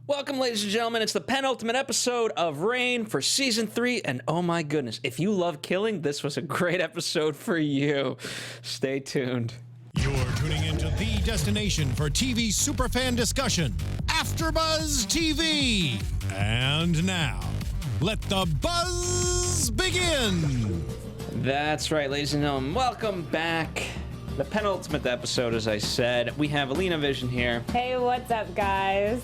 Welcome, ladies and gentlemen. It's the penultimate episode of Reign for Season 3, and oh my goodness, if you love killing, this was a great episode for you. Stay tuned. You're tuning into the destination for TV superfan discussion, AFTERBUZZ TV. And now, let the buzz begin. That's right, ladies and gentlemen. Welcome back. The penultimate episode, as I said. We have Alina, Vision here. Hey, what's up, guys?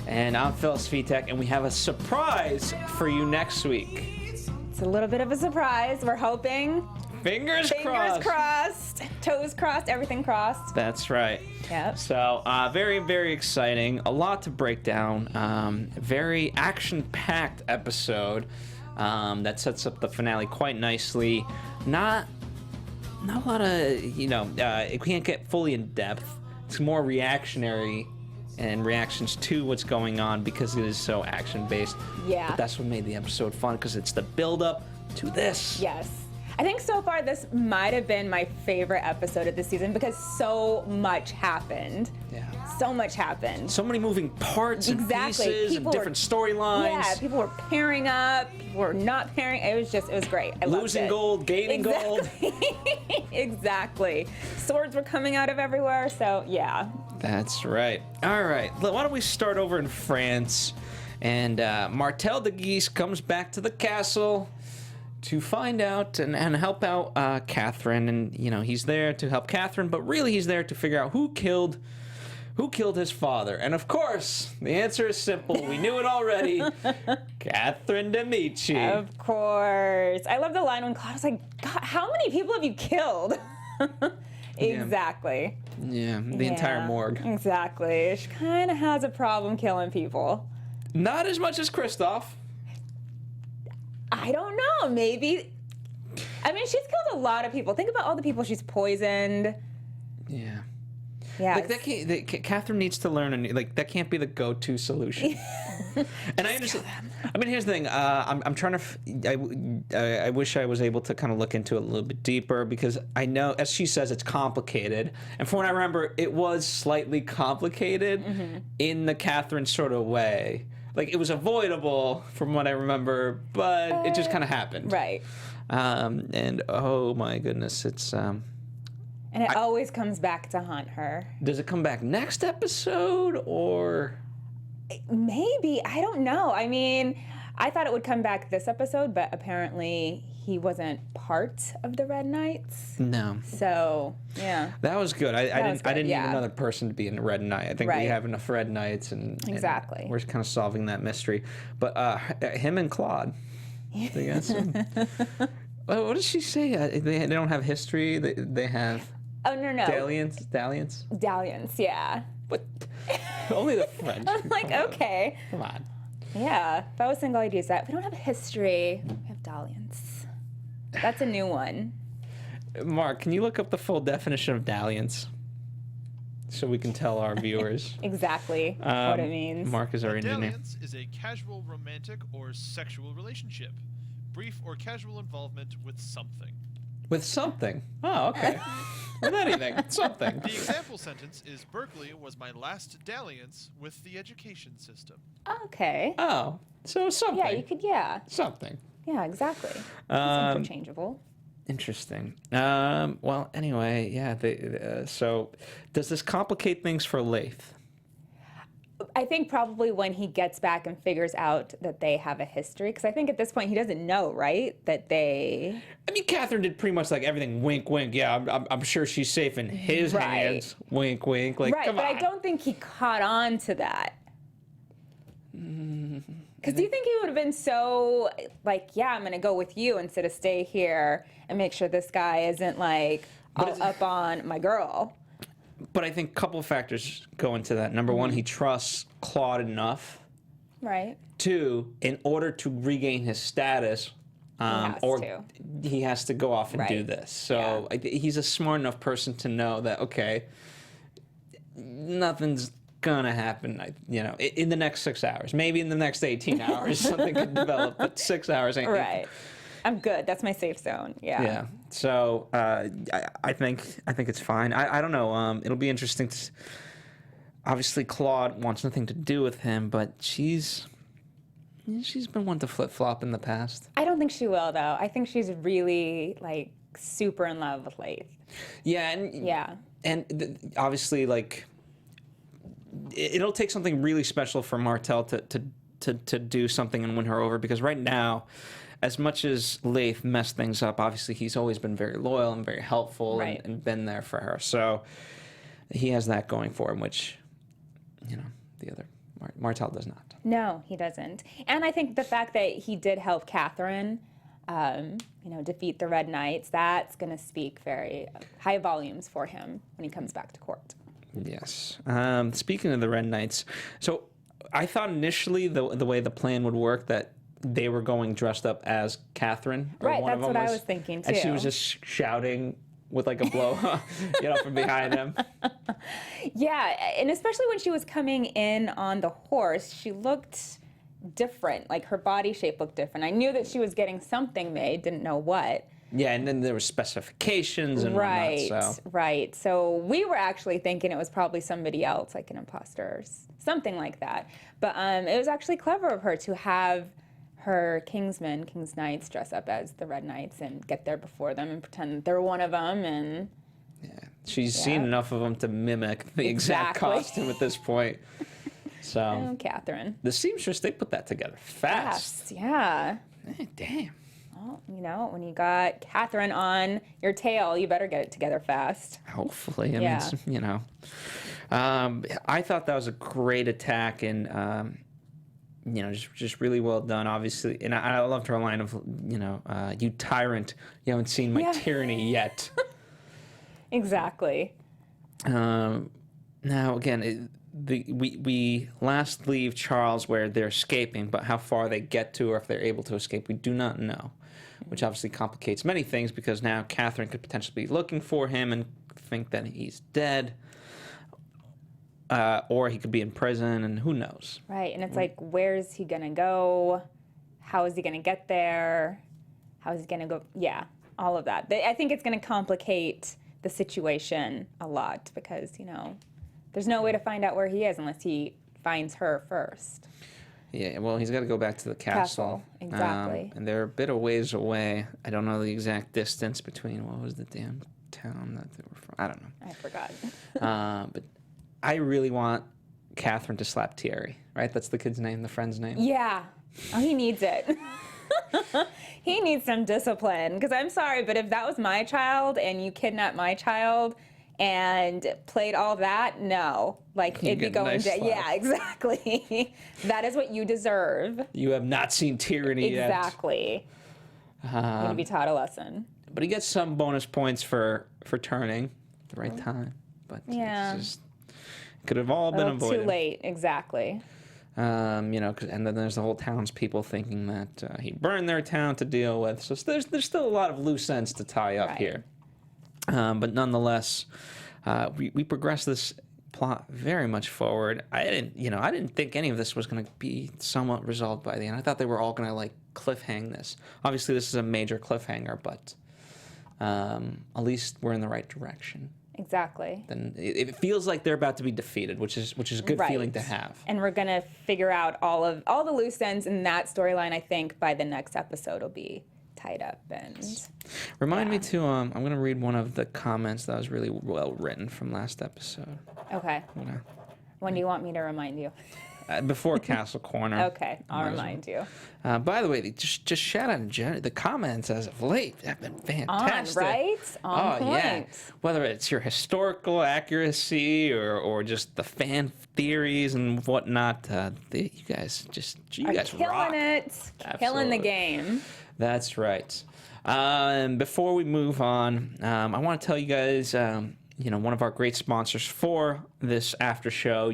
And I'm Svitek, and we have a surprise for you next week. It's a little bit of a surprise. We're hoping. Fingers crossed, toes crossed, everything crossed. That's right. Yep. So, very, very exciting. A lot to break down. Very action-packed episode that sets up the finale quite nicely. Not a lot of, we can't get fully in depth. It's more reactionary and reactions to what's going on because it is so action-based. Yeah. But that's what made the episode fun, because it's the build-up to this. Yes. I think so far this might have been my favorite episode of the season because so much happened. Yeah. So much happened. So many moving parts and pieces and different storylines. Yeah, people were pairing up, people were not pairing. It was great. I loved it. Losing gold, gaining gold. Exactly. Swords were coming out of everywhere, so yeah. That's right. All right, why don't we start over in France, and Martel de Guise comes back to the castle to find out and help out Catherine, and he's there to help Catherine, but really he's there to figure out who killed his father. And of course, the answer is simple. We knew it already. Catherine de Medici. Of course. I love the line when Claude was like, God, how many people have you killed? Exactly. Yeah, the entire morgue. Exactly. She kind of has a problem killing people. Not as much as Christoph. I don't know. Maybe. I mean, she's killed a lot of people. Think about all the people she's poisoned. Yeah. Yeah. Like Catherine needs to learn, and that can't be the go-to solution. And I understand. I mean, here's the thing. I'm trying to. I wish I was able to kind of look into it a little bit deeper, because I know, as she says, it's complicated. And from what I remember, it was slightly complicated in the Catherine sort of way. Like, it was avoidable from what I remember, but it just kind of happened. Right. And oh my goodness, it's. And it always comes back to haunt her. Does it come back next episode, or? Maybe. I don't know. I mean, I thought it would come back this episode, but apparently he wasn't part of the Red Knights. No. So, yeah. That was good. I didn't need yeah. another person to be in the Red Knight. I think we have enough Red Knights, and exactly. We're kind of solving that mystery. But him and Claude, I guess. What does she say? They don't have history. They have. Oh, no. Dalliance. Dalliance, yeah. What? Only the French. I'm like, okay. Come on. Yeah, if I was single, I'd use that. We don't have a history. We have dalliance. That's a new one. Mark, can you look up the full definition of dalliance so we can tell our viewers exactly what it means? Mark is our engineer. Dalliance is a casual romantic or sexual relationship. Brief or casual involvement with something. With something? Oh, okay. With anything. Something. The example sentence is, Berkeley was my last dalliance with the education system. Okay. Oh, so something. Yeah, you could, Something. Yeah, exactly. It's interchangeable. Interesting. Well, anyway, yeah. So, does this complicate things for Leith? I think probably when he gets back and figures out that they have a history, because I think at this point he doesn't know, right? That they. I mean, Catherine did pretty much like everything. Wink, wink. Yeah, I'm sure she's safe in his hands. Wink, wink. Like, come on. But I don't think he caught on to that. Because do you think he would have been so like, yeah, I'm going to go with you instead of stay here and make sure this guy isn't like all up on my girl? But I think a couple of factors go into that. Number one, he trusts Claude enough. Right. Two, in order to regain his status, he has to go off and do this. So he's a smart enough person to know that, okay, nothing's gonna happen, in the next 6 hours. Maybe in the next 18 hours something could develop, but 6 hours ain't. Right. I'm good. That's my safe zone. Yeah. Yeah. So I think it's fine. I don't know. It'll be interesting. obviously Claude wants nothing to do with him, but she's been one to flip-flop in the past. I don't think she will, though. I think she's really, like, super in love with Leith. Yeah, obviously, like, it'll take something really special for Martell to do something and win her over, because right now, as much as Leith messed things up, obviously he's always been very loyal and very helpful and been there for her. So he has that going for him, which, you know, the other Martell does not. No, he doesn't. And I think the fact that he did help Catherine, you know, defeat the Red Knights, that's going to speak very high volumes for him when he comes back to court. Yes. Speaking of the Red Knights, so I thought initially the way the plan would work that they were going dressed up as Catherine. Right, that's what I was thinking, too. And she was just shouting with like a blow, you know, from behind him. Yeah, and especially when she was coming in on the horse, she looked different. Like, her body shape looked different. I knew that she was getting something made, didn't know what. Yeah, and then there were specifications and whatnot. Right. So we were actually thinking it was probably somebody else, like an imposter or something like that. But it was actually clever of her to have her King's Knights dress up as the Red Knights and get there before them and pretend that they're one of them. And yeah, she's seen enough of them to mimic the exact costume at this point. So, Catherine. The seamstress, they put that together fast. Yeah. Hey, damn. Well, you know, when you got Catherine on your tail, you better get it together fast. Hopefully. I mean, you know. I thought that was a great attack and, you know, just really well done, obviously. And I loved her line of, you know, you tyrant, you haven't seen my tyranny yet. Exactly. Now, again, we last leave Charles where they're escaping, but how far they get to or if they're able to escape, we do not know, which obviously complicates many things because now Catherine could potentially be looking for him and think that he's dead. Or he could be in prison, and who knows? Right, and it's like, where's he going to go? How is he going to get there? How is he going to go? Yeah, all of that. I think it's going to complicate the situation a lot because, you know, there's no way to find out where he is unless he finds her first. Yeah, well, he's got to go back to the castle. Exactly. And they're a bit of ways away. I don't know the exact distance between, what was the damn town that they were from? I don't know. I forgot. But I really want Catherine to slap Thierry, right? That's the kid's name, the friend's name. Yeah. Oh, he needs it. He needs some discipline. Because I'm sorry, but if that was my child and you kidnapped my child and played all that, no. Like, it'd be going to... Yeah, exactly. That is what you deserve. You have not seen tyranny yet. Exactly. You're going to be taught a lesson. But he gets some bonus points for turning at the right time. But it's just... Could have all been avoided. Too late, exactly. You know, and then there's the whole townspeople thinking that he burned their town to deal with. So there's still a lot of loose ends to tie up here. But nonetheless, we progress this plot very much forward. I didn't think any of this was going to be somewhat resolved by the end. I thought they were all going to like cliffhang this. Obviously, this is a major cliffhanger, but at least we're in the right direction. Exactly. Then it feels like they're about to be defeated, which is a good feeling to have. And we're gonna figure out all the loose ends in that storyline. I think by the next episode will be tied up. And remind me to I'm gonna read one of the comments that was really well written from last episode. Okay. When do you want me to remind you? Before Castle Corner. Okay, I'll remind you. By the way, just shout out the comments as of late have been fantastic. On point. Yeah. Whether it's your historical accuracy or just the fan theories and whatnot, you guys killing rock. It. Absolutely. Killing the game. That's right. Before we move on, I want to tell you guys. One of our great sponsors for this after show,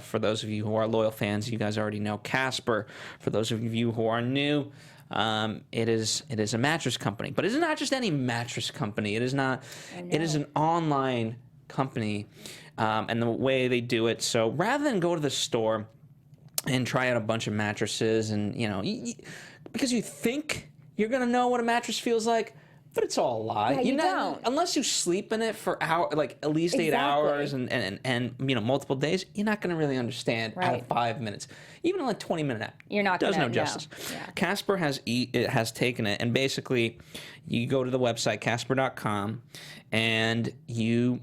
for those of you who are loyal fans, you guys already know Casper. For those of you who are new, it is a mattress company. But it's not just any mattress company. It is not. It is an online company, and the way they do it. So rather than go to the store and try out a bunch of mattresses, and because you think you're gonna know what a mattress feels like, But it's all a lie. Yeah, you don't. Unless you sleep in it for at least 8 hours and multiple days, you're not going to really understand out of 5 minutes. Even like 20-minute app. You're not does gonna no justice. know. Yeah. Casper has taken it, and basically you go to the website casper.com and you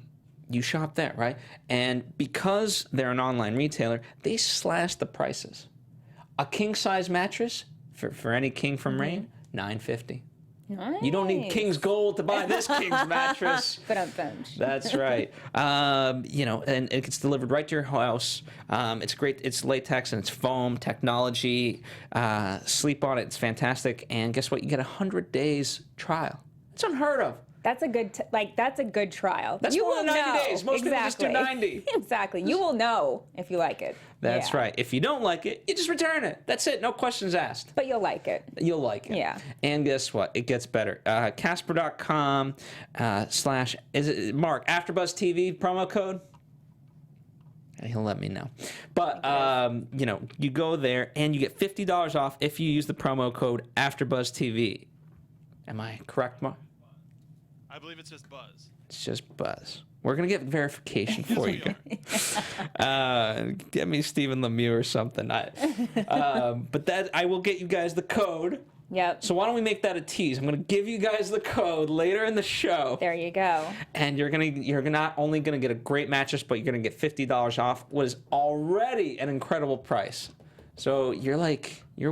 shop there, right? And because they're an online retailer, they slash the prices. A king size mattress for any king from Reign, $950. Nice. You don't need King's Gold to buy this King's mattress. That's right. And it gets delivered right to your house. It's great. It's latex and it's foam technology. Sleep on it. It's fantastic. And guess what? You get 100 days trial. It's unheard of. That's a good that's a good trial. That's more than 90 days. Most people just do 90. Exactly. You will know if you like it. That's right. If you don't like it, you just return it. That's it. No questions asked. But you'll like it. You'll like it. Yeah. And guess what? It gets better. Casper.com / is it Mark AfterBuzz TV promo code? He'll let me know. But you go there and you get $50 off if you use the promo code AfterBuzz TV. Am I correct, Mark? I believe it's just Buzz. It's just Buzz. We're going to get verification for you. Get me Stephen Lemieux or something. But that I will get you guys the code. Yep. So why don't we make that a tease? I'm going to give you guys the code later in the show. There you go. And you're not only going to get a great mattress, but you're going to get $50 off what is already an incredible price. So you're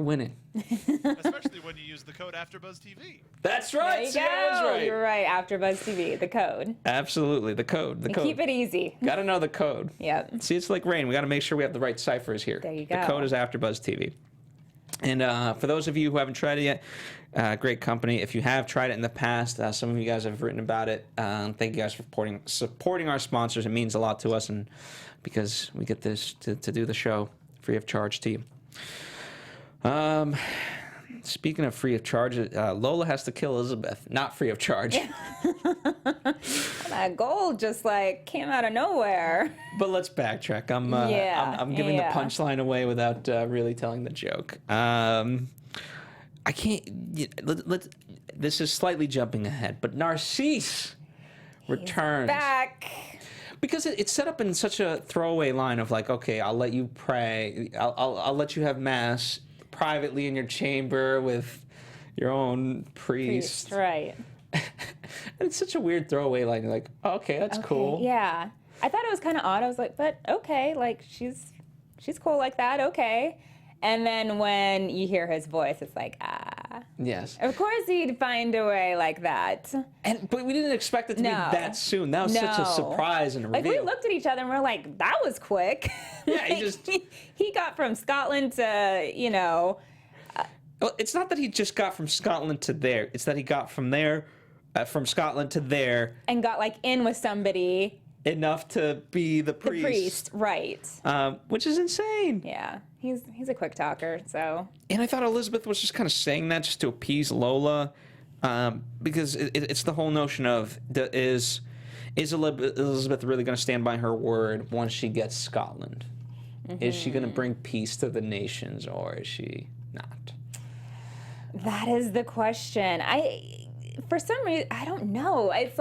winning. Especially when you use the code AfterBuzz TV. That's right. There you I was go. right. You're right. AfterBuzz TV, the code. Absolutely, the code. The code. Keep it easy. Got to know the code. Yep. See, it's like Reign. We got to make sure we have the right ciphers here. There you go. The code is AfterBuzz TV. And for those of you who haven't tried it yet, great company. If you have tried it in the past, some of you guys have written about it. Thank you guys for supporting our sponsors. It means a lot to us, and because we get this to do the show free of charge to you. Speaking of free of charge, Lola has to kill Elizabeth. Not free of charge. That gold just came out of nowhere. But let's backtrack. I'm giving the punchline away without really telling the joke. I can't. This is slightly jumping ahead, but Narcisse returns. Back. Because it's set up in such a throwaway line of okay, I'll let you pray. I'll let you have mass privately in your chamber with your own priest. Right. And it's such a weird throwaway line. You're like, oh, okay, that's cool. Yeah. I thought it was kind of odd. I was like, but okay, she's cool like that, okay. And then when you hear his voice, it's like, Yes. Of course he'd find a way like that. But we didn't expect it to be that soon. That was such a surprise and a reveal. We looked at each other and we're like, that was quick. Yeah, he got from Scotland to, Well, it's not that he just got from Scotland to there. It's that he got from there, from Scotland to there. And got in with somebody. Enough to be the priest. The priest, right. Which is insane. Yeah, he's a quick talker, so. And I thought Elizabeth was just kind of saying that just to appease Lola, because it's the whole notion of, is Elizabeth really going to stand by her word once she gets Scotland? Mm-hmm. Is she going to bring peace to the nations, or is she not? That is the question. For some reason, I don't know. It's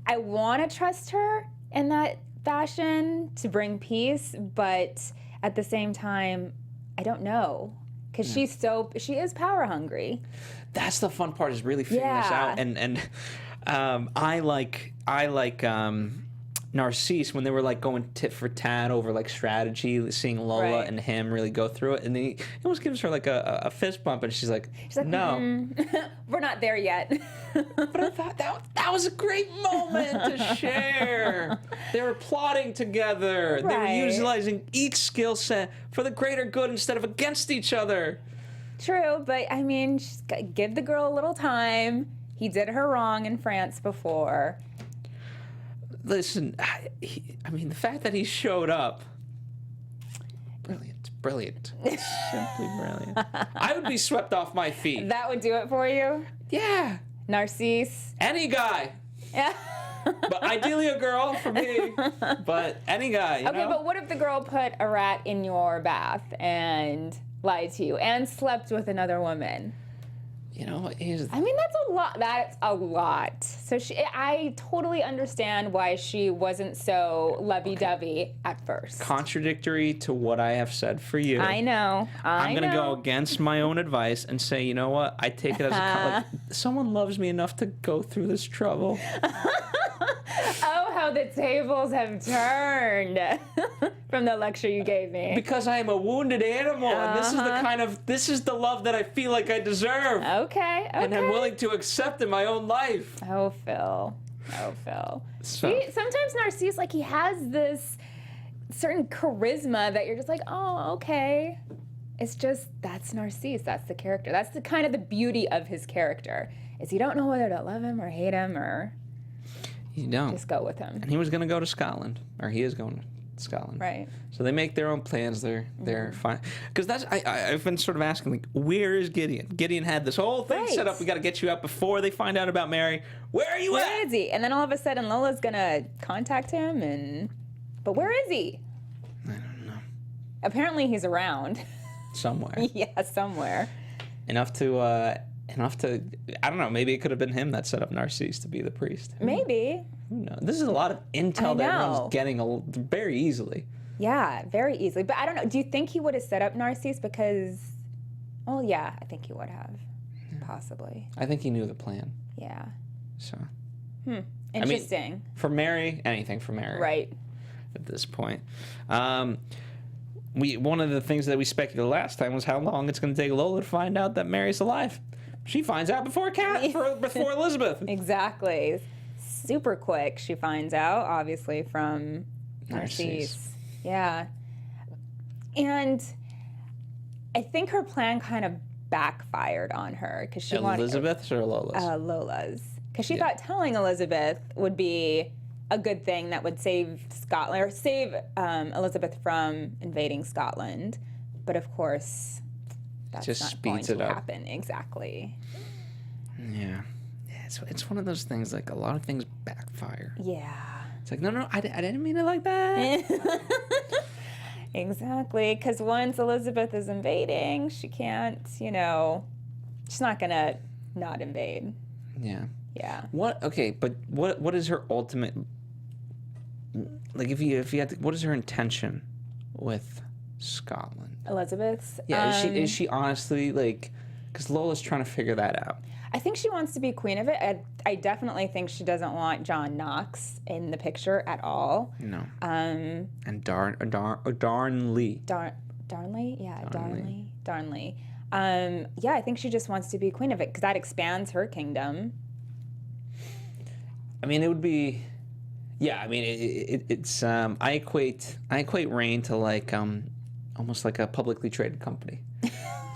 I want to trust her in that fashion to bring peace, but at the same time, I don't know, because she is power hungry. That's the fun part, is really figuring this out. And I like Narcisse when they were going tit for tat over strategy, seeing Lola and him really go through it, and then he almost gives her a fist bump, and she's like no, we're not there yet. But I thought that was a great moment to share. They were plotting together. They were utilizing each skill set for the greater good instead of against each other. True, but she's got to give the girl a little time. He did her wrong in France before. Listen, the fact that he showed up, brilliant. Simply brilliant. I would be swept off my feet. That would do it for you? Yeah. Narcisse? Any guy. Yeah. But ideally a girl for me. But any guy, you know? But what if the girl put a rat in your bath and lied to you and slept with another woman? You know, he's, I mean, that's a lot. That's a lot. So I totally understand why she wasn't so lovey-dovey at first. contradictory to what I have said for you. I know. I'm going to go against my own advice and say, you know what? I take it as like, someone loves me enough to go through this trouble. Oh, how the tables have turned from the lecture you gave me. Because I am a wounded animal, and this is the love that I feel like I deserve. Okay. And I'm willing to accept in my own life. Oh, Phil. Oh, Phil. So- See, sometimes Narcisse, like, he has this certain charisma that you're just like, oh, okay. It's just, that's Narcisse. That's the character. That's the kind of the beauty of his character, is you don't know whether to love him or hate him or You don't. just go with him. And he was going to go to Scotland, or he is going to Scotland. Right. So they make their own plans. They're fine. Because that's I've been sort of asking, like, where is Gideon? Gideon had this whole thing set up. We got to get you out before they find out about Mary. Where are you at? Where is he? And then all of a sudden Lola's gonna contact him, but where is he? I don't know. Apparently he's around. Somewhere. Yeah, somewhere. enough to I don't know. Maybe it could have been him that set up Narcisse to be the priest. Maybe. Who knows? This is a lot of intel that know. everyone's getting very easily. Yeah, very easily. But I don't know. Do you think he would have set up Narcisse because? Well, yeah, I think he would have. Possibly. I think he knew the plan. Yeah. So. Interesting. For Mary, anything for Mary. Right. At this point. One of the things that we speculated last time was how long it's going to take Lola to find out that Mary's alive. She finds out before Elizabeth. Exactly. Super quick, she finds out, obviously, from Narcisse. Yeah. And I think her plan kind of backfired on her because she wanted Elizabeth's or Lola's? Lola's. Because she thought telling Elizabeth would be a good thing that would save Scotland, or save Elizabeth from invading Scotland. But of course, that's Just not speeds going it to up. happen. Exactly. Yeah. It's one of those things, like, a lot of things backfire. Yeah. It's like, no, I didn't mean it like that. Exactly. Because once Elizabeth is invading, she can't, she's not going to not invade. Yeah. Yeah. What is her ultimate, like, if you had to, what is her intention with Scotland? Elizabeth's? Yeah, is she honestly, like, because Lola's trying to figure that out. I think she wants to be queen of it. I definitely think she doesn't want John Knox in the picture at all. No. And Darnley. Darnley? Yeah, Darnley. Yeah, I think she just wants to be queen of it because that expands her kingdom. I mean, it would be, yeah. I mean, it's. I equate Reign to, like, almost like a publicly traded company.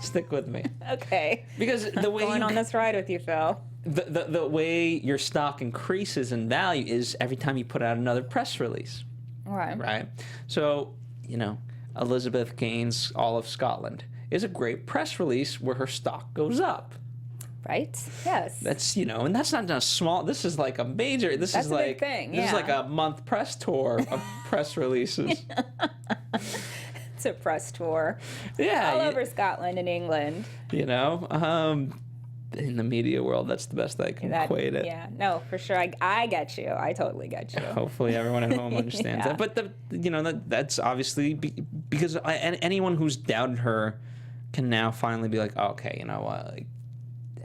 Stick with me. Okay. Because the way Going on this ride with you, Phil. The way your stock increases in value is every time you put out another press release. Right. Right. So, Elizabeth gains all of Scotland is a great press release where her stock goes up. Right? Yes. That's, and that's not a small, this is like a major, this That's is a like, big thing, this is yeah. like a month press tour of press releases. It's a press tour. Yeah. All over Scotland and England. In the media world, that's the best I can equate it. Yeah, no, for sure. I get you. I totally get you. Hopefully everyone at home understands Yeah. that. But that's obviously because anyone who's doubted her can now finally be like, oh, okay, you know what? Like,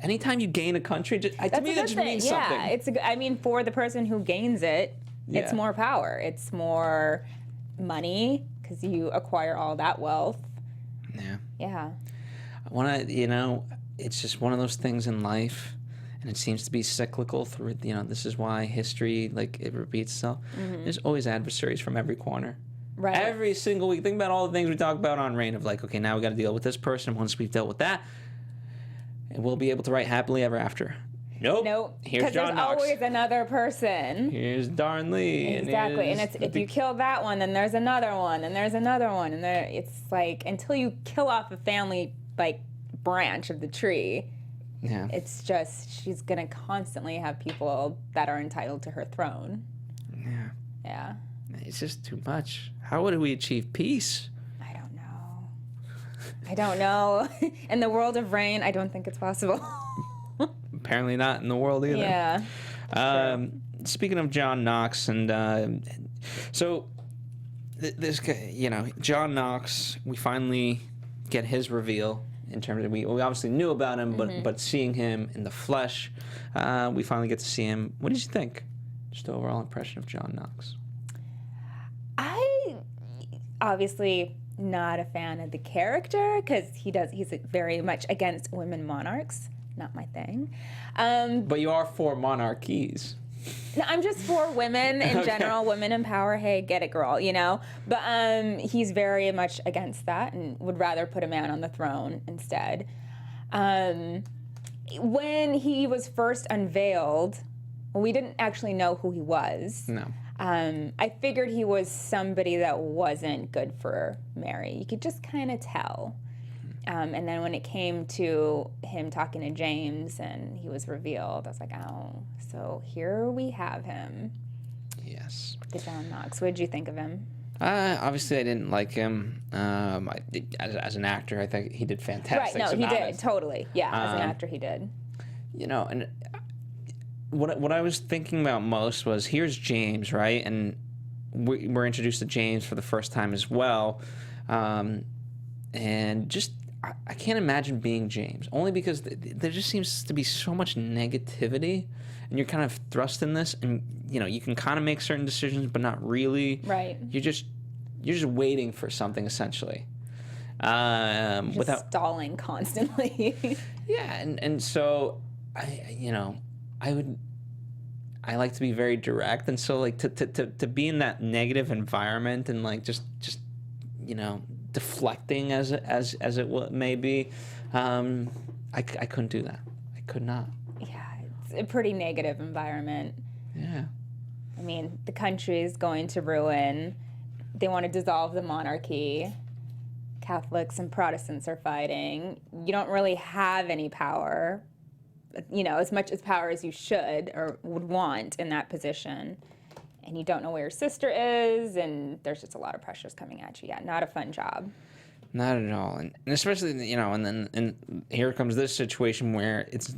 anytime you gain a country, to me that just means something. Yeah, I mean, for the person who gains it, it's Yeah. more power. It's more money because you acquire all that wealth. Yeah. Yeah. I want to, it's just one of those things in life, and it seems to be cyclical through, this is why history, like, it repeats itself. There's always adversaries from every corner. Right. Every single week. Think about all the things we talk about on Reign of, like, okay, now we got to deal with this person. Once we've dealt with that, and we'll be able to write happily ever after. Nope. Here's Because John there's Knox. always another person. Here's Darnley. Exactly, and it's if you kill that one, then there's another one, and there's another one, and it's like until you kill off a family like branch of the tree, Yeah. it's just she's gonna constantly have people that are entitled to her throne. Yeah. Yeah, It's just too much. How would we achieve peace? I don't know. I don't know. In the world of Reign, I don't think it's possible. Apparently not in the world either. Yeah. Speaking of John Knox, and so this guy, John Knox, we finally get his reveal in terms of we obviously knew about him, but seeing him in the flesh, we finally get to see him. What did you think? Just the overall impression of John Knox. I obviously not a fan of the character because he's very much against women monarchs. Not my thing. But you are for monarchies. No, I'm just for women in general. Women in power. Hey, get it, girl. But he's very much against that and would rather put a man on the throne instead. When he was first unveiled, we didn't actually know who he was. No. I figured he was somebody that wasn't good for Mary. You could just kind of tell. And then when it came to him talking to James and he was revealed, I was like, oh, so here we have him. Yes. The John Knox. What did you think of him? Obviously, I didn't like him. As an actor, I think he did fantastic. Right, no, so he did, honest. totally. Yeah, as an actor, he did. And what I was thinking about most was, here's James, right? And we're introduced to James for the first time as well. And just, I can't imagine being James, only because there just seems to be so much negativity, and you're kind of thrust in this, and you can kind of make certain decisions, but not really. Right. You're just waiting for something, essentially. Just stalling constantly. Yeah, and so I like to be very direct, and so like to be in that negative environment and like just deflecting as it may be, I couldn't do that. I could not. Yeah, it's a pretty negative environment. Yeah. I mean, the country is going to ruin. They want to dissolve the monarchy. Catholics and Protestants are fighting. You don't really have any power, as much as power as you should or would want in that position. And you don't know where your sister is, and there's just a lot of pressures coming at you. Yeah, not a fun job. Not at all, and especially and then here comes this situation where it's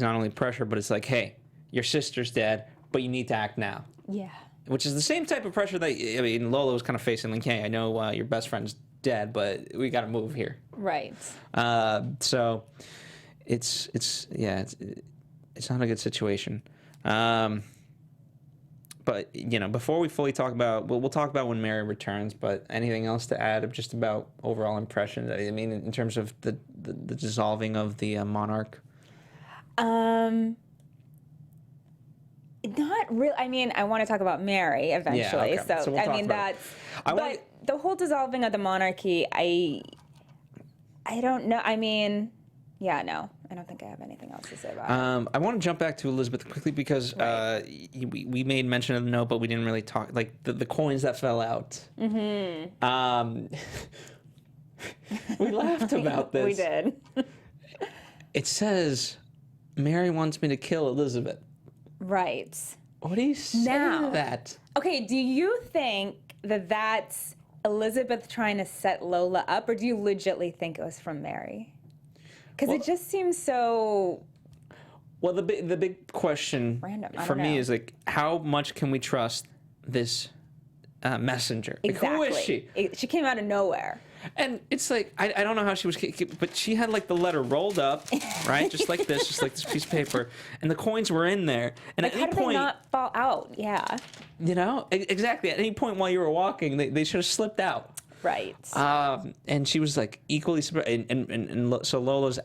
not only pressure, but it's like, hey, your sister's dead, but you need to act now. Yeah. Which is the same type of pressure that Lola was kind of facing. Like, hey, I know your best friend's dead, but we got to move here. Right. So it's not a good situation. But before we fully talk about, we'll talk about when Mary returns. But anything else to add just about overall impression? I mean, in terms of the dissolving of the monarch. Not really. I mean, I want to talk about Mary eventually. Yeah, okay. So we'll I talk mean, about but the whole dissolving of the monarchy, I don't know. I mean, yeah, no. I don't think I have anything else to say about it. I want to jump back to Elizabeth quickly because we made mention of the note, but we didn't really talk, like the coins that fell out. Mm-hmm. We laughed about this. We did. It says, Mary wants me to kill Elizabeth. Right. What do you say to that? Okay, do you think that that's Elizabeth trying to set Lola up, or do you legitimately think it was from Mary? Because it just seems so... Well, the big question random. for me is, like, how much can we trust this messenger? Exactly. Like, who is she? She came out of nowhere. And it's like, I don't know how she was, but she had like the letter rolled up, right? Just like this piece of paper. And the coins were in there. And like, at any how did point... they not fall out? Yeah. Exactly. At any point while you were walking, they should have slipped out. Right. And she was like equally surprised. And so Lola's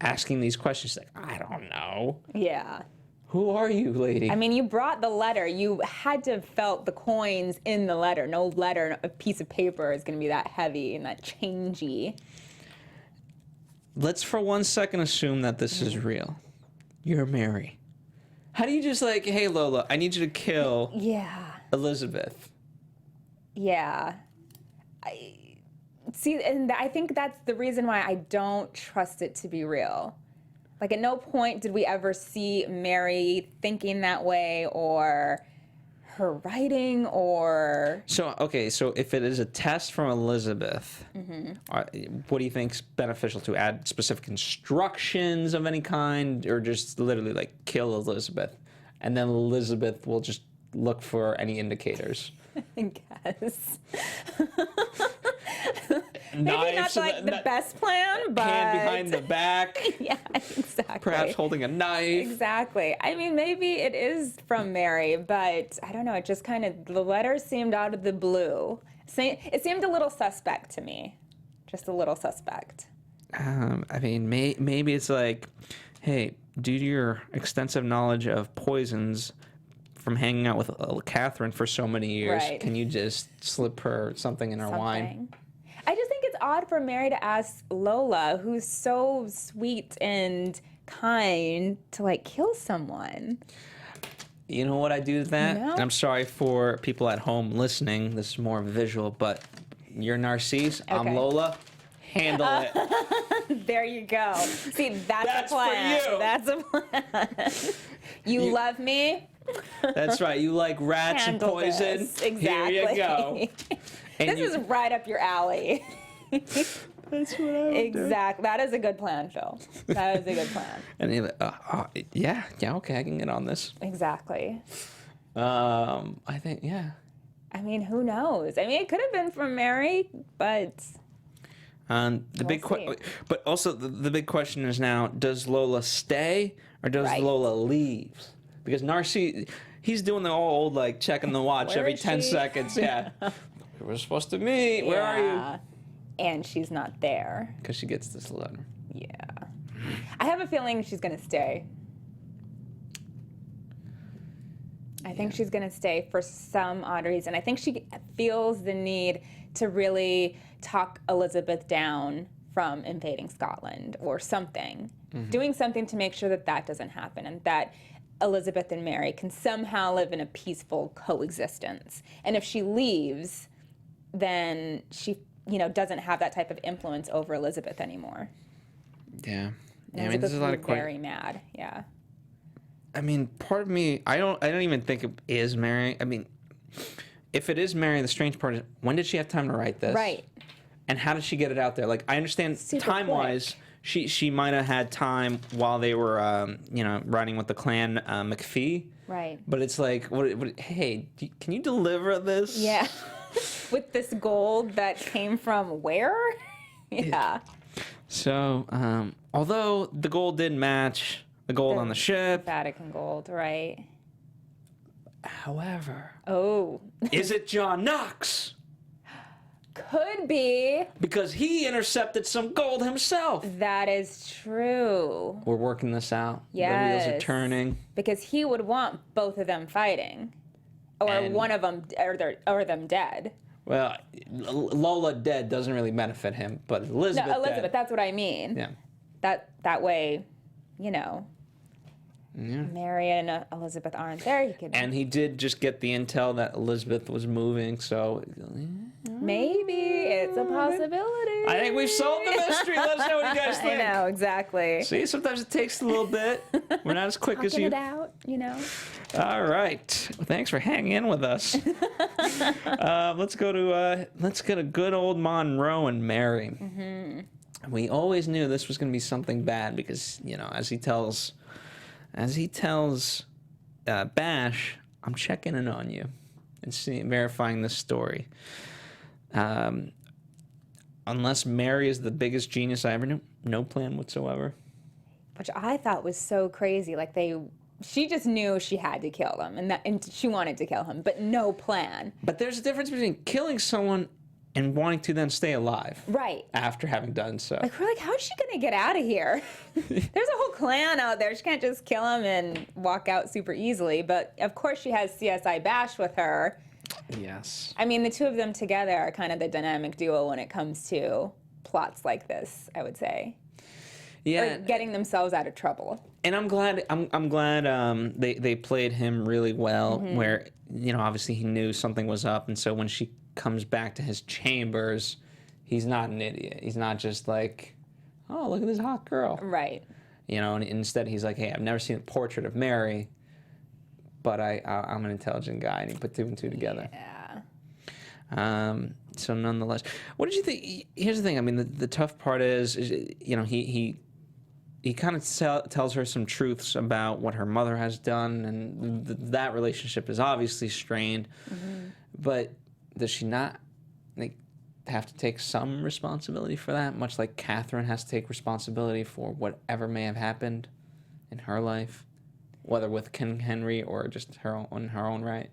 asking these questions. She's like, I don't know. Yeah. Who are you, lady? I mean, you brought the letter. You had to have felt the coins in the letter. No letter, a piece of paper is going to be that heavy and that changey. Let's for 1 second assume that this is real. You're Mary. How do you just like, hey, Lola, I need you to kill Elizabeth? Yeah. And I think that's the reason why I don't trust it to be real. Like, at no point did we ever see Mary thinking that way or her writing or... So, okay, so if it is a test from Elizabeth, what do you think's beneficial to add specific instructions of any kind, or just literally like kill Elizabeth, and then Elizabeth will just look for any indicators? I guess. Maybe not like the best plan, but... Hand behind the back. Yeah, exactly. Perhaps holding a knife. Exactly. I mean, maybe it is from Mary, but I don't know. It just kind of, the letters seemed out of the blue. It seemed a little suspect to me. Just a little suspect. I mean, maybe it's like, hey, due to your extensive knowledge of poisons from hanging out with Catherine for so many years, Right. can you just slip her something in her wine? I just think it's odd for Mary to ask Lola, who's so sweet and kind, to like kill someone. You know what I do to that? No? And I'm sorry for people at home listening. This is more visual, but you're Narcisse. I'm Okay. Lola. Handle it. There you go. See, that's a For plan. you. That's a plan. You love me? That's right. You like rats Handle and poison? this. Exactly. Here you go. And This is right up your alley. That's what I would do. Exactly. That is a good plan, Phil. That is a good plan. And you're like, yeah, okay, I can get on this. Exactly. I think, yeah. I mean, who knows? I mean, it could have been from Mary, but The big see. but also the big question is now: does Lola stay or does Right. Lola leave? Because Narcisse, he's doing the old like checking the watch Where every is 10 she? seconds. Yeah, we're supposed to meet. Where are you? yeah. And she's not there. Because she gets this letter. Yeah. I have a feeling she's going to stay. I think she's going to stay for some odd reason. I think she feels the need to really talk Elizabeth down from invading Scotland or something. Doing something to make sure that that doesn't happen and that Elizabeth and Mary can somehow live in a peaceful coexistence. And if she leaves, then she, doesn't have that type of influence over Elizabeth anymore. Yeah. And I mean, Elizabeth there's a lot would of be very mad. Yeah. I mean, part of me, I don't even think it is Mary. I mean, if it is Mary, the strange part is, when did she have time to write this? Right. And how did she get it out there? Like, I understand Super time-wise, she might have had time while they were, riding with the clan McPhee. Right. But it's like, hey, can you deliver this? Yeah. With this gold that came from where? Yeah. So, although the gold did match the gold on the ship, Vatican gold, right? however, Oh. is it John Knox? Could be. Because he intercepted some gold himself. That is true. We're working this out. Yes. The wheels are turning. Because he would want both of them fighting. Or And- one of them, or them dead. Well, Lola dead doesn't really benefit him, but Elizabeth No, Elizabeth, dead. that's what I mean. Yeah. That way, Mary and Elizabeth aren't there. You could And he did just get the intel that Elizabeth was moving, so maybe it's a possibility. I think we've solved the mystery. Let us know what you guys I think. know, exactly. See, sometimes it takes a little bit. We're not as quick as Talking you. it out, All right. Well, thanks for hanging in with us. Let's go to let's get a good old Monroe and Mary. Mm-hmm. We always knew this was going to be something bad because as he tells Bash, I'm checking in on you and verifying this story. Unless Mary is the biggest genius I ever knew, no plan whatsoever. Which I thought was so crazy. Like she just knew she had to kill him, and she wanted to kill him, but no plan. But there's a difference between killing someone and wanting to then stay alive. Right. After having done so. Like we're like, how's she gonna get out of here? There's a whole clan out there. She can't just kill him and walk out super easily. But of course, she has CSI Bash with her. Yes. I mean, the two of them together are kind of the dynamic duo when it comes to plots like this, I would say. Yeah. Or getting themselves out of trouble. And I'm glad. I'm glad they played him really well. Mm-hmm. Where obviously he knew something was up, and so when she comes back to his chambers, he's not an idiot. He's not just like, oh, look at this hot girl. Right. And instead he's like, hey, I've never seen a portrait of Mary, but I'm an intelligent guy, and he put two and two together. Yeah. So nonetheless, what did you think? Here's the thing. I mean, the tough part is you know, he kind of tells her some truths about what her mother has done, and that relationship is obviously strained. Mm-hmm. But does she not have to take some responsibility for that? Much like Catherine has to take responsibility for whatever may have happened in her life, whether with King Henry or just on her own right.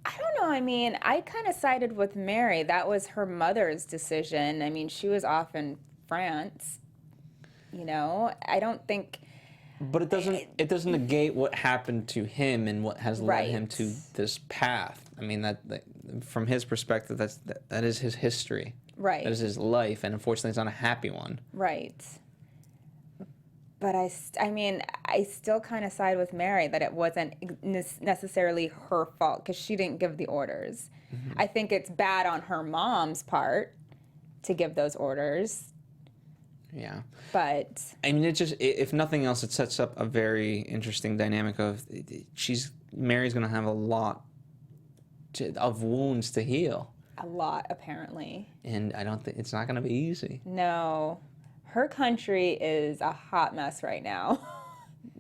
I don't know. I mean, I kind of sided with Mary. That was her mother's decision. I mean, she was off in France. You know, I don't think. But it doesn't negate what happened to him and what has led him to this path. I mean, that from his perspective, that is his history. Right. That is his life, and unfortunately, it's not a happy one. Right. But I mean, I still kind of side with Mary that it wasn't necessarily her fault because she didn't give the orders. Mm-hmm. I think it's bad on her mom's part to give those orders. Yeah. But I mean, if nothing else, it sets up a very interesting dynamic of Mary's going to have a lot of wounds to heal. A lot, apparently. And I don't think it's not going to be easy. No. Her country is a hot mess right now.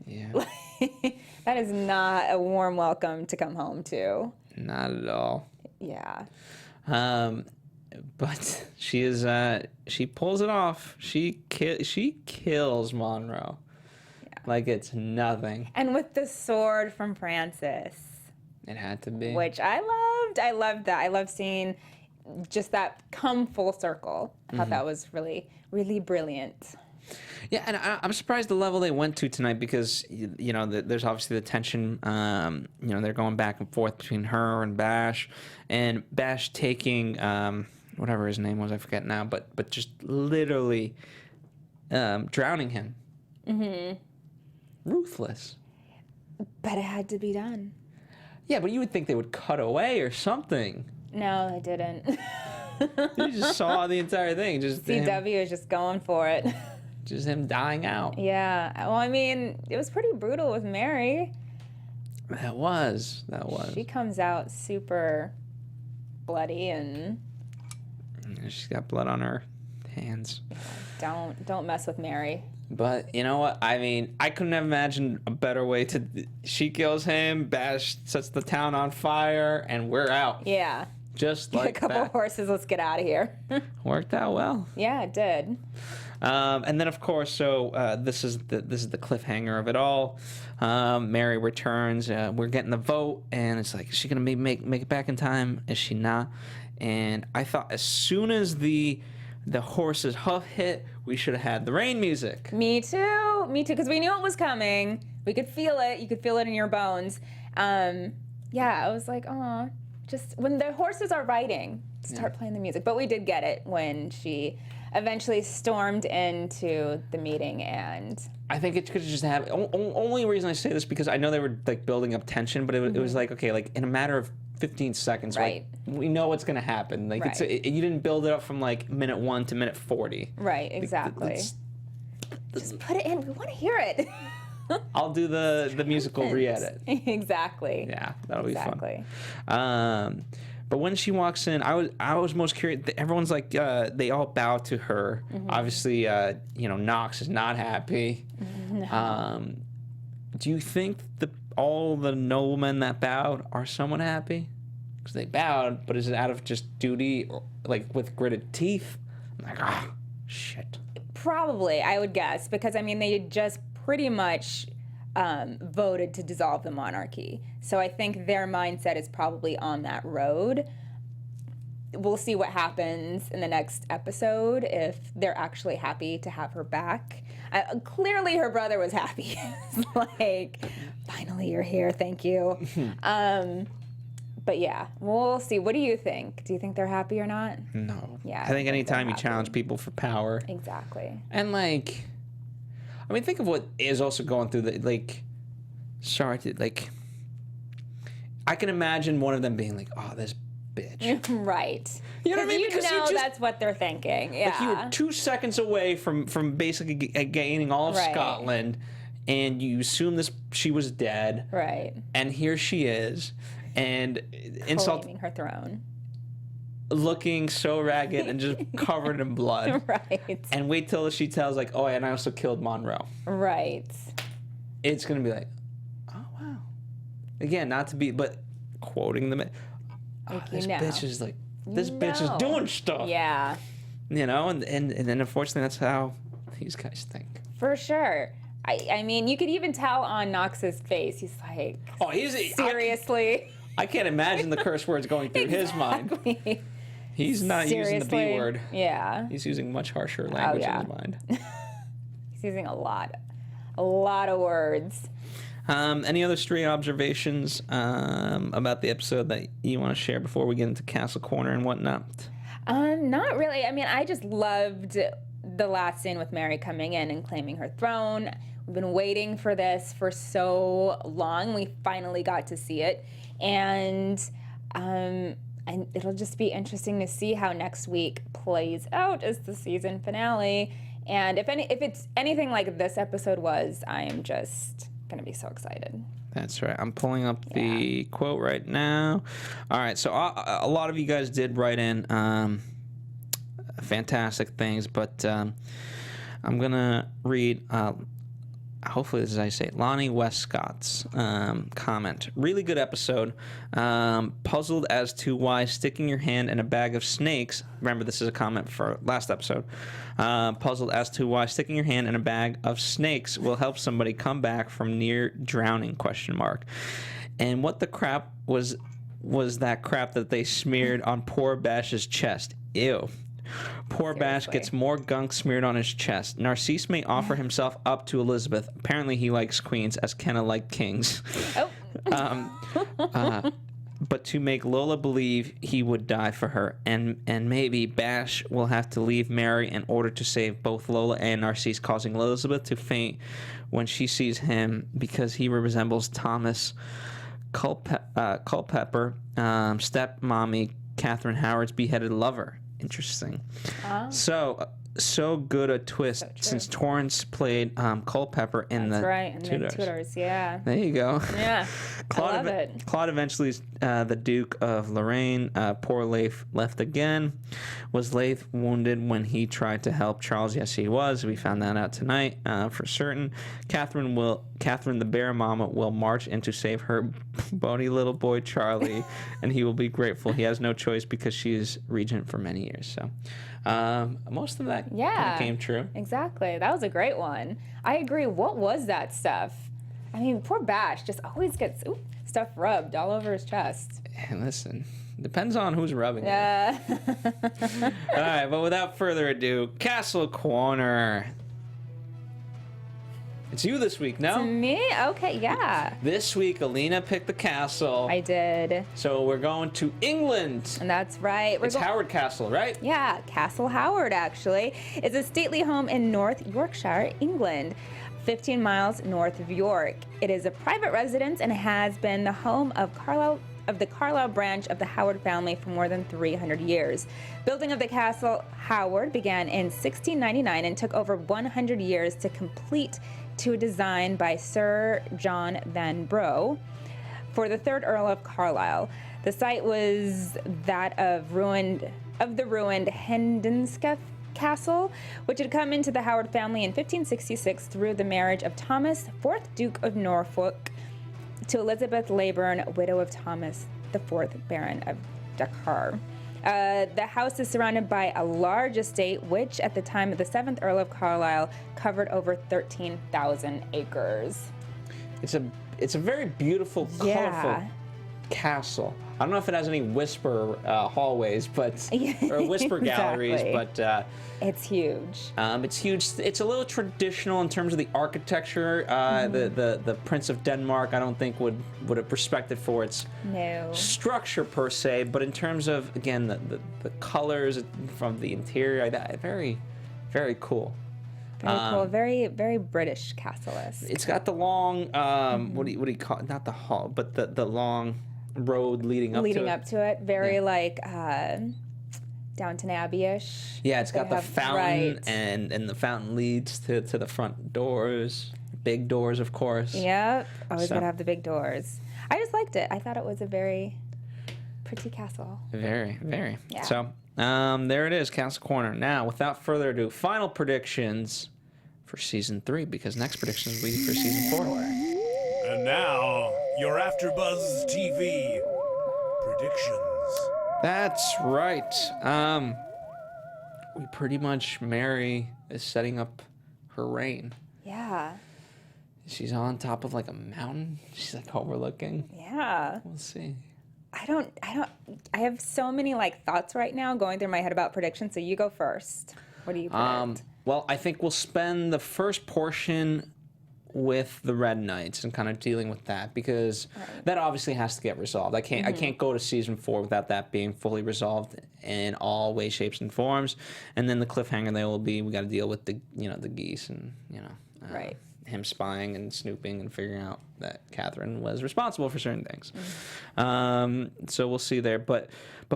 Yeah. That is not a warm welcome to come home to. Not at all. Yeah. But she pulls it off. She kills Monroe. Yeah. Like it's nothing. And with the sword from Francis. It had to be. Which I loved. I loved that. I loved seeing just that come full circle. I thought that was really, really brilliant. Yeah, and I'm surprised the level they went to tonight because, you know, there's obviously the tension. You know, they're going back and forth between her and Bash taking whatever his name was, I forget now, but just literally drowning him. Mm-hmm. Ruthless. But it had to be done. Yeah, but you would think they would cut away or something. No, they didn't. You just saw the entire thing. Just CW is just going for it. Just him dying out. Yeah. Well, I mean, it was pretty brutal with Mary. That was. She comes out super bloody and she's got blood on her hands. Don't mess with Mary. But you know what? I mean, I couldn't have imagined a better way to. She kills him, Bash sets the town on fire, and we're out. Yeah. Just like a couple horses. Let's get out of here. Worked out well. Yeah, it did. And then, of course, this is the cliffhanger of it all. Mary returns. We're getting the vote, and it's like, is she gonna make it back in time? Is she not? And I thought as soon as the horse's hoof hit, we should have had the rain music. Me too, because we knew it was coming. We could feel it. You could feel it in your bones. Yeah, I was like, oh, just when the horses are riding, start playing the music. But we did get it when she eventually stormed into the meeting, and I think it could just have. Only reason I say this because I know they were like building up tension, but it was like, okay, like in a matter of 15 seconds, right? Like, we know what's gonna happen. Like you didn't build it up from like minute 1 to minute 40. Right, exactly. Just put it in. We want to hear it. I'll do the musical re-edit. Exactly. Yeah, that'll be fun. But when she walks in, I was most curious. Everyone's like, they all bow to her. Mm-hmm. Obviously, you know, Knox is not happy. No. Do you think all the noblemen that bowed are somewhat happy? Because they bowed, but is it out of just duty, or, like with gritted teeth? I'm like, shit. Probably, I would guess, because I mean, they had just pretty much voted to dissolve the monarchy. So I think their mindset is probably on that road. We'll see what happens in the next episode if they're actually happy to have her back. Clearly her brother was happy. Like, finally you're here, thank you. But yeah, we'll see. What do you think? Do you think they're happy or not? No. Yeah. I think anytime you challenge people for power. Exactly. And like, I mean, think of what is also going through the, like, Charlotte, like, I can imagine one of them being like, oh, this bitch. Right. You know what I mean? Because you know that's what they're thinking. Yeah. Like, you were 2 seconds away from basically gaining all of Scotland, and you assume she was dead, Right. and here she is, and Claiming her throne. looking so ragged and just covered in blood. Right. And wait till she tells, like, oh, and I also killed Monroe. Right. It's going to be like, oh, wow. Again, not to be, but quoting them. Oh, this bitch is like, bitch is doing stuff. Yeah. You know, and then unfortunately that's how these guys think. For sure. I mean, you could even tell on Knox's face. He's like, oh, seriously. I can't imagine the curse words going through his mind. He's not using the B word. Yeah. He's using much harsher language in his mind. He's using a lot of words. Any other stray observations about the episode that you want to share before we get into Castle Corner and whatnot? Not really. I mean, I just loved the last scene with Mary coming in and claiming her throne. We've been waiting for this for so long. We finally got to see it. And it'll just be interesting to see how next week plays out as the season finale. And if it's anything like this episode was, I am just going to be so excited. That's right. I'm pulling up the quote right now. All right. So a lot of you guys did write in fantastic things, but I'm going to read, hopefully this is how you say it, Lonnie Westcott's comment. Really good episode. Puzzled as to why sticking your hand in a bag of snakes, remember this is a comment for last episode, puzzled as to why sticking your hand in a bag of snakes will help somebody come back from near drowning, ? And what the crap was that crap that they smeared on poor Bash's chest? Ew. Poor Bash gets more gunk smeared on his chest. Narcisse may offer himself up to Elizabeth. Apparently he likes queens, as Kenna liked kings. Oh. But to make Lola believe he would die for her. And maybe Bash will have to leave Mary in order to save both Lola and Narcisse, causing Elizabeth to faint when she sees him because he resembles Thomas Culpepper, stepmommy Catherine Howard's beheaded lover. Interesting. So good a twist since Torrance played Culpepper in Tudors. Yeah. There you go. Yeah. I love it. Claude eventually is the Duke of Lorraine. Poor Leif left again. Was Leif wounded when he tried to help Charles? Yes, he was. We found that out tonight for certain. Catherine the bear mama will march in to save her bony little boy Charlie, and he will be grateful. He has no choice because she is regent for many years. So most of that kind of came true. Exactly. That was a great one. I agree. What was that stuff? I mean, poor Bash just always gets stuff rubbed all over his chest. And listen, depends on who's rubbing it. All right, but without further ado, Castle Corner. It's you this week, no? It's me? Okay, yeah. This week, Alina picked the castle. I did. So we're going to England. And that's right. It's Howard Castle, right? Yeah, Castle Howard, actually. It's a stately home in North Yorkshire, England, 15 miles north of York. It is a private residence and has been the home of the Carlisle branch of the Howard family for more than 300 years. Building of the Castle Howard began in 1699 and took over 100 years to complete to a design by Sir John Van Brugh for the 3rd Earl of Carlisle. The site was that of the ruined Hendonska Castle, which had come into the Howard family in 1566 through the marriage of Thomas, 4th Duke of Norfolk, to Elizabeth Leyburn, widow of Thomas, the 4th Baron of Dakar. The house is surrounded by a large estate, which at the time of the 7th Earl of Carlisle covered over 13,000 acres. It's a very beautiful, colorful castle. I don't know if it has any whisper hallways, but or whisper galleries, but it's huge. It's huge. It's a little traditional in terms of the architecture. The Prince of Denmark, I don't think would have respected for its structure per se, but in terms of again the colors from the interior, very, very cool. Very cool. Very, very British castle-esque. It's got the long what do you call it? Not the hall, but the long road leading up to it. Very like Downton Abbey-ish. Yeah, it's got the fountain and the fountain leads to the front doors. big doors, of course. Yep. Always So- gotta have the big doors. I just liked it. I thought it was a very pretty castle. Very, very. Yeah. So, there it is, Castle Corner. Now, without further ado, final predictions for season 3, because next predictions will be for season 4. And now, your AfterBuzz TV predictions. That's right. We pretty much, Mary is setting up her reign. Yeah. She's on top of like a mountain. She's like overlooking. Yeah. We'll see. I have so many like thoughts right now going through my head about predictions. So you go first. What do you predict? Well, I think we'll spend the first portion with the Red Knights and kind of dealing with that, because that obviously has to get resolved. I can't go to season 4 without that being fully resolved in all ways, shapes, and forms. And then the cliffhanger there will be, we got to deal with the the geese and Right. him spying and snooping and figuring out that Catherine was responsible for certain things. So we'll see there. But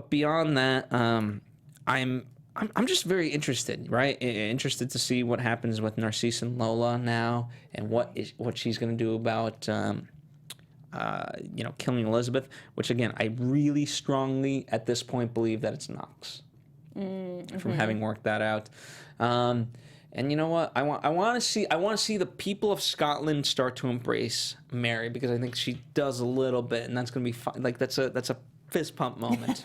beyond that, I'm just very interested, right? Interested to see what happens with Narcisse and Lola now, and what she's going to do about killing Elizabeth. Which again, I really strongly at this point believe that it's Knox, from having worked that out. And you know what? I want to see the people of Scotland start to embrace Mary, because I think she does a little bit, and that's going to be fun. Like that's a fist pump moment.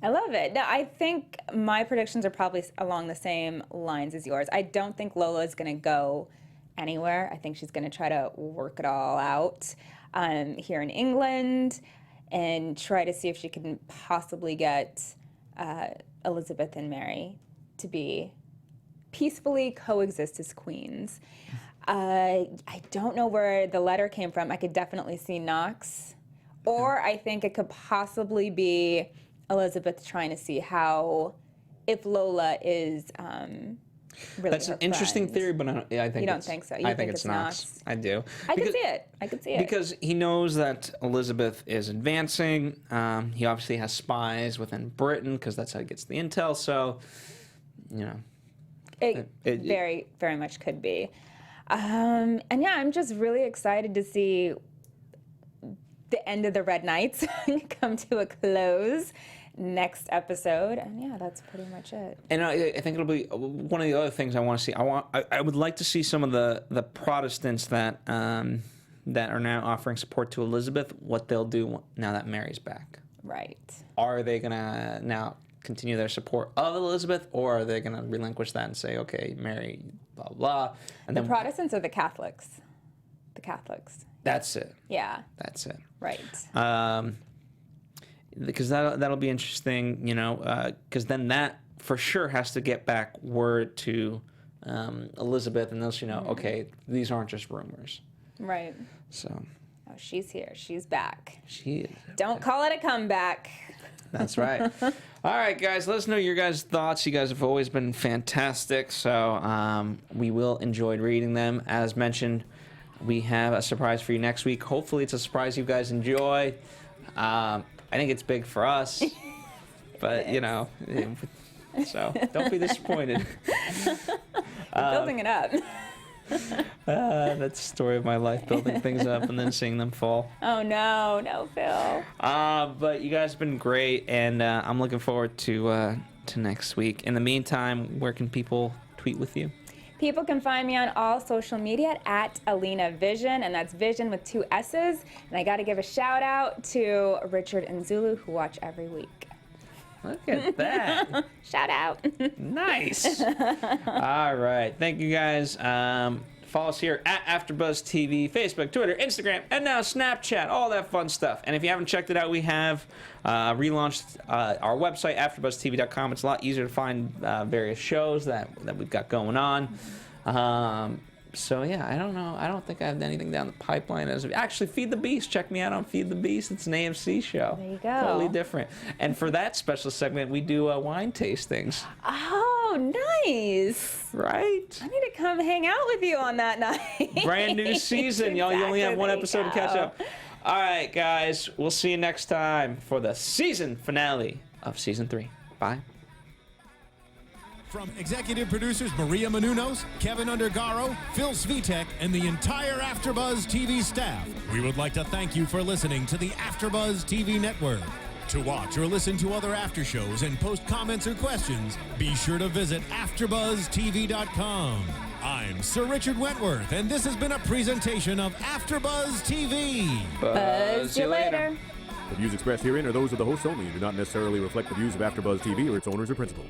I love it. No, I think my predictions are probably along the same lines as yours. I don't think Lola is going to go anywhere. I think she's going to try to work it all out here in England and try to see if she can possibly get Elizabeth and Mary to be peacefully coexist as queens. I don't know where the letter came from. I could definitely see Knox. Or I think it could possibly be Elizabeth trying to see if Lola is really That's her an interesting friend. theory, but I think You don't think so? You I think think it's it's Knox. Knox? I do. I could see it. I could see it. Because he knows that Elizabeth is advancing. He obviously has spies within Britain, because that's how he gets the intel. So, It very, very much could be. And yeah, I'm just really excited to see the end of the Red Knights come to a close next episode. And yeah, that's pretty much it. And I think it'll be one of the other things I want to see. I would like to see some of the Protestants that are now offering support to Elizabeth, what they'll do now that Mary's back. Right. Are they going to now continue their support of Elizabeth, or are they going to relinquish that and say, okay, Mary, blah, blah, and The then Protestants or the Catholics? The Catholics. that's it. Yeah. That's it. Right. Because that'll be interesting, because then that for sure has to get back word to Elizabeth, and they'll okay, these aren't just rumors. Right. So Oh, she's here. She's back. she is. Don't call it a comeback. That's right. All right, guys, let us know your guys' thoughts. You guys have always been fantastic, so we will enjoy reading them. As mentioned, we have a surprise for you next week. Hopefully it's a surprise you guys enjoy. I think it's big for us, but, so don't be disappointed. Building it up. That's the story of my life, building things up and then seeing them fall. Oh, no, Phil. But you guys have been great, and I'm looking forward to next week. In the meantime, where can people tweet with you? People can find me on all social media at Alina Vision, and that's Vision with 2 S's. And I got to give a shout out to Richard and Zulu, who watch every week. Look at that. Shout out. Nice. All right. Thank you, guys. Follow us here at AfterBuzz TV, Facebook, Twitter, Instagram, and now Snapchat, all that fun stuff. And if you haven't checked it out, we have relaunched our website, AfterBuzzTV.com. It's a lot easier to find various shows that we've got going on. So yeah, I don't know. I don't think I have anything down the pipeline as of actually Feed the Beast. Check me out on Feed the Beast. It's an AMC show. There you go. Totally different. And for that special segment, we do wine tastings. Oh, nice. Right? I need to come hang out with you on that night. Brand new season, y'all. You only have one episode to catch up. All right, guys. We'll see you next time for the season finale of season 3. Bye. From executive producers Maria Menounos, Kevin Undergaro, Phil Svitek, and the entire AfterBuzz TV staff, we would like to thank you for listening to the AfterBuzz TV network. To watch or listen to other after shows and post comments or questions, be sure to visit AfterBuzzTV.com. I'm Sir Richard Wentworth, and this has been a presentation of AfterBuzz TV. Buzz you later. The views expressed herein are those of the hosts only and do not necessarily reflect the views of AfterBuzz TV or its owners or principals.